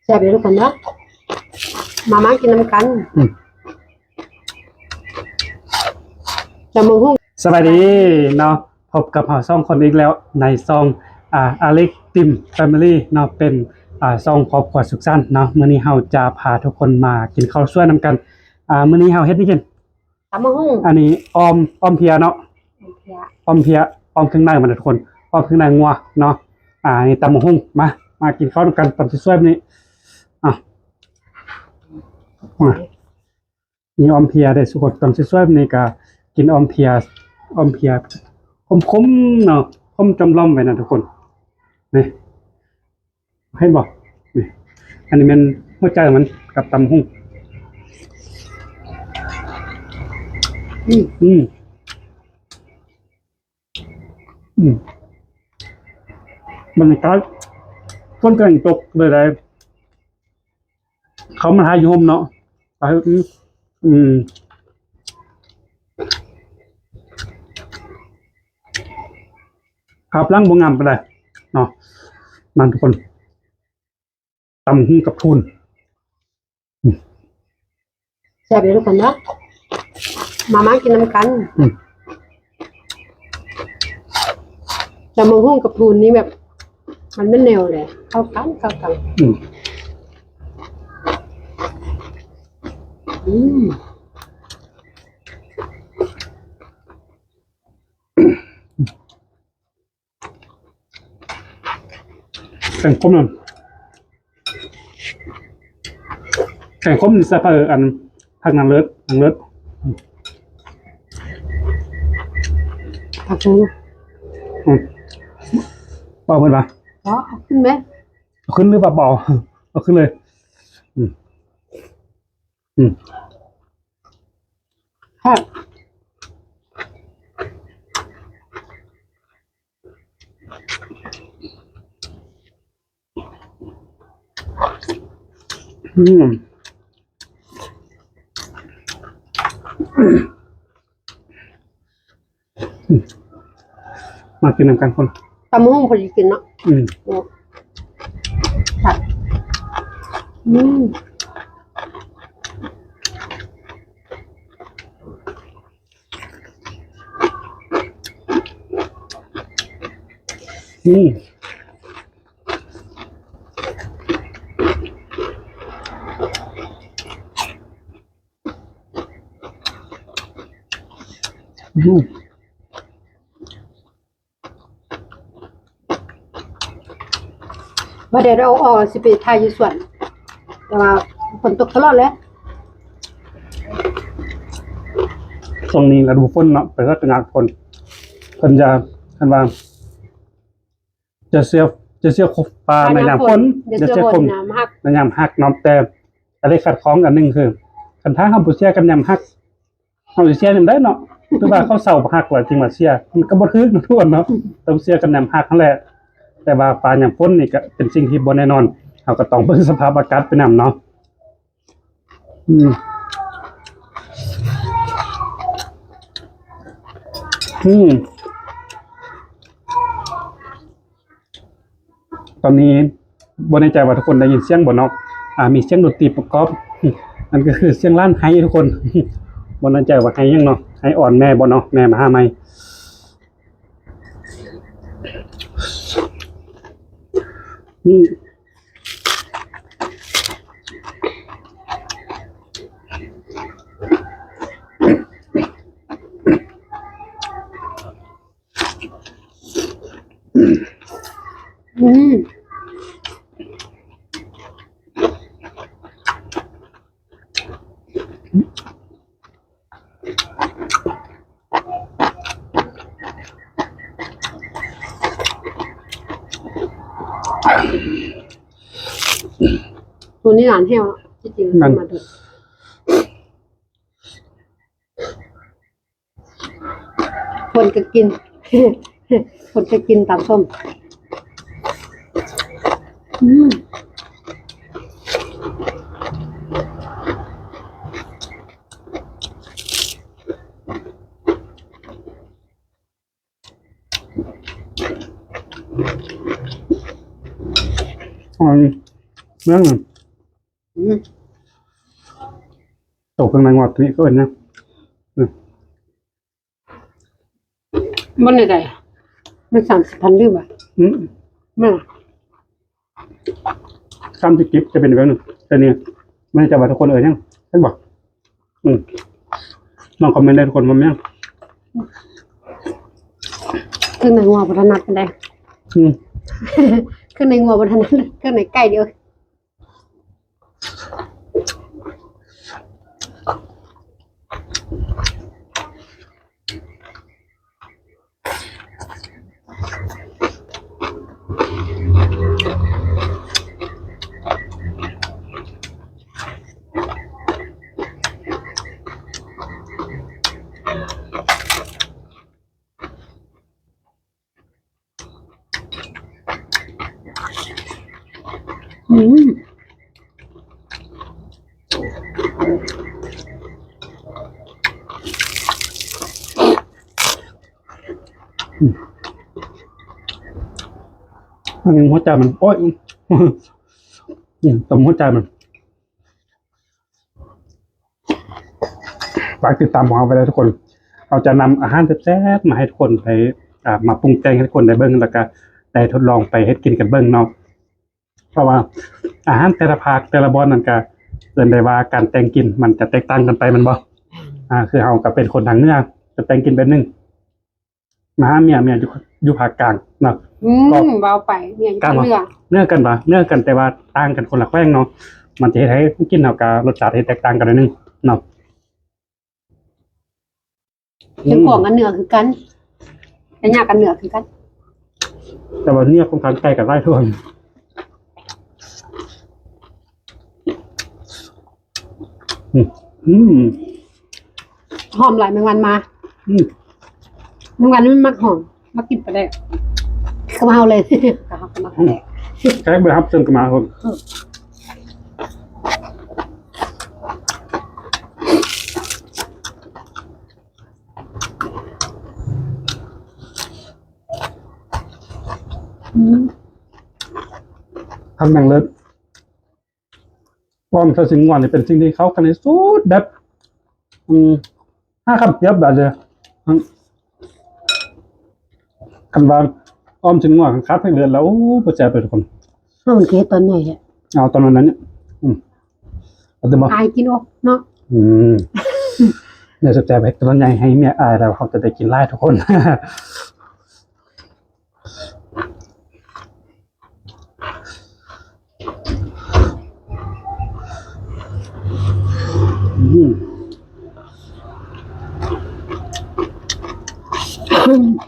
แซ่บอยู่ทุกคนเนาะมากินน้ำกันแต่มึงหุ้งสวัสดีเนาะพบกับเราสองคนอีกแล้วในซองอเล็กติมแฟมิลี่เนาะเป็นซองครอบครัวสุขสันต์เนาะมื้อนี้เราจะพาทุกคนมากินข้าวช่วยนำกันมื้อนี้เราเฮ็ดนี่กินตำมะฮุ่งอันนี้ออมเพียเนาะออมเพียออมเครื่องในมันทุกคนออมเครื่องในงัวเนาะนี่ตำมะฮุ่งมากินข้าวนำกันตำช่วยนี่นี่ออมเพียได้สุกตำช่วยนี่ก็กินออมเพียคมๆเนาะคมจำล่อมไว้นะทุกคนนี่ให้บอกนี่อันนี้มันหัวใจมันกับตำหุ่งบรรยากาศต้นกระดิ่งตกเลยได้เขามาหาอยู่ห่มเนาะครับร่างบงงามไปเลยเนาะมันทุกคนตำหุ้งกับทุนแซ่บอยู่ทุกคนเนาะมากินน้ำกันแต่มึงหุ้งกับทูนนี้แบบมันไม่แนวเลยเข้ากันแข่งคมนั่นแข่งคมนี่ใส่ผ้าอันผักนางเลิศผักชูเบาขึ้นปะเอาขึ้นไหมเอาขึ้นหรือเปล่าเบาเอาขึ้นเลยครับมากินน้ำกันคนตำมะฮุ่งพอดีกินเนาะครับว่าเดี๋ยวเราออกสิไปทายอยู่ส่วนแต่ว่าฝนตกตลอดเลยตรงนี้เราดูฝนเนาะไปก็จะงานฝนเพิ่นจะคันว่าจะเสียคบปลาในยามฝนจะเสียคมในยามฮักเนาะแต่อะไรขัดข้องกันนึงคือคันถ้าเฮาบ่เสียกันยามฮักเฮาสิเสียนำได้เนาะคือว่าเขาเศร้าฮักว่าจริงว่าเสียมันก็บ่ถึกทุกคนเนาะต้องเสียกันยามฮักนั่นแหละแต่ว่าปลายามฝนนี่ก็เป็นสิ่งที่บ่แน่นอนเฮาก็ต้องเบิ่งสภาพอากาศไปนำเนาะตอนนี้บ่แน่ใจว่าทุกคนได้ยินเสียงบ่เนาะมีเสียงดนตรีประกอบนั่นก็คือเสียงล้านไห้ทุกคนบ่แน่ใจว่าไห้ยังเนาะไห้อ่อนแม่บ่เนาะแม่มาหาใหม่ตัวนี้หลานแห้วจริงๆมาดูคนก็กินตามส้มเรื่อง อืม ตกข้างในงอดนี่ก็เป็นนะ มันอะไรมัน30,000หรือเปล่า อืม ไม่ ซ้ำที่กิฟจะเป็นแบบนึงแต่เนี่ยไม่จะว่าทุกคนยังใช่บอกลองคอมเมนต์ได้ทุกคนว่ายัง คือในงัวพัฒนากันได้ คือในงัวพัฒนาคือในไก่เดียว อืม อันนี้หัวใจมันโอ้ยตรงหัวใจมันฝากติดตามของเราไปเลยทุกคนเราจะนำอาหารแซ่บๆมาให้ทุกคนไปมาปรุงแต่งให้ทุกคนได้เบิ้งแล้วก็ได้ทดลองไปเฮ็ดกินกันเบิ้งเนาะเพราะว่าอาหารแต่ละภาคแต่ละบอนนั่นก็เกินได้ว่าการแต่งกินมันจะแตกต่างกันไปมันบ่คือเราก็เป็นคนทางเหนือจะแต่งกินแบบนึงมาหาเมียอยู่ภาคกลางเนาะ เบาไปเนี่ยอยู่ กล้า ข้าง มา เรือ เนื้อกันปะเนื้อกันแต่ว่าต่างกันคนละแขวงเนาะมันจะเฮ็ดให้กินเฮากับรสชาติที่แตกต่างกันนิดนึงเนาะ ถึงของกันเหนือคือกันแต่ยากกันเหนือคือกัน แต่ว่าเนี่ยค่อนข้างใกล้กันได้ทุกคนอืม หอมหลายแมงวันมา อืม แมงวันนี่มันมักหอมมักกินไปได้ก็มาเอาเลย ก็เขาก็มาเอาเลย ใช้เบอร์ฮับเซิงกันมาคนทำแมงเลิศความสิ่งหวานนี่เป็นสิ่งที่เขากันในสุดแบบ5 คำเปรียบแบบเลยคันว่าอ้อมถึงหวานคัดให้เดือนแล้วประแจไปทุกคน ถ้ามันเคสตอนไหนอ่ะ เอาตอนนั้นเนี่ยเอาแต่มา อายกินอกเนาะ เนี่ยสแจไปตอนใหญ่ให้เมียอายแล้วเขาจะได้กินไล่ทุกคน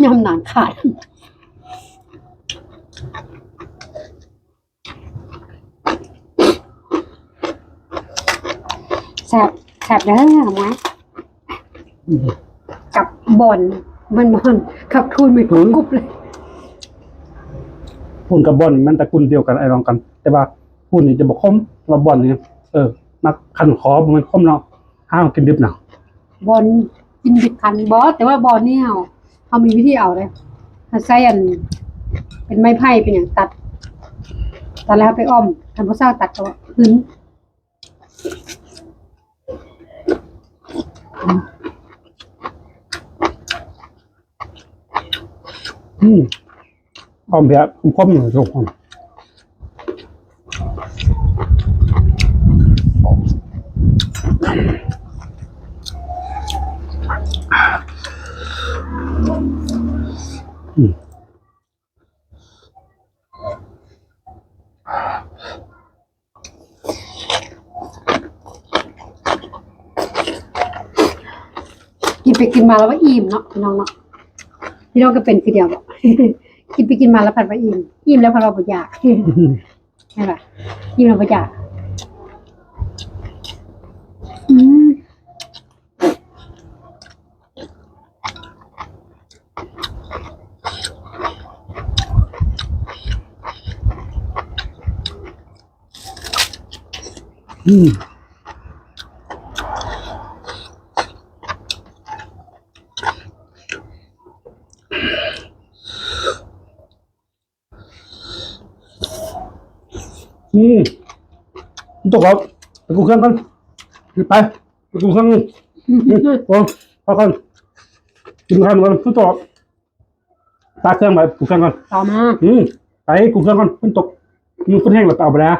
ยำหนานขาดแสบเด้อหมวยกับบอนมันขับทุนไม่ถูกกุบเลย หุ่นกับบอลมันตระกูลเดียวกันไอ้รองกัน แต่ว่าหุ่นนี่จะบอกคมว่าบอลนี่มักขันคอมันคมเนาะห้าวกินดิบเนาะ บอลกินบิดคันบอสแต่ว่าบอลนี่เขามีวิธีเอาเลยเขาใส่อันเป็นไม้ไผ่เป็นอย่างตัดแล้วไปอ้อมทำพวกเศร้าตัดตัวพื้น อ้อมเพียคมอยู่ทุกคนกินไปกินมาแล้วว่าอิ่มเนาะพี่น้องเนาะพี่น้องก็เป็นคือเดียวบอก กินไปกินมาแล้วผัดว่าอิ่มแล้วพอเราบ่อยากใช่ป่ะอิ่มแล้วบ่อยากตกครับ ไปกูเครื่องก่อนไปกูเครื่องโอ้พอก่อนกินข้าวก่อนพุ่งตกตาเครื่องไปกูเครื่องก่อน ต่อมา ไปกูเครื่องก่อนพุ่งตกมึงพุ่งแห้งหรือเปล่าไปแล้ว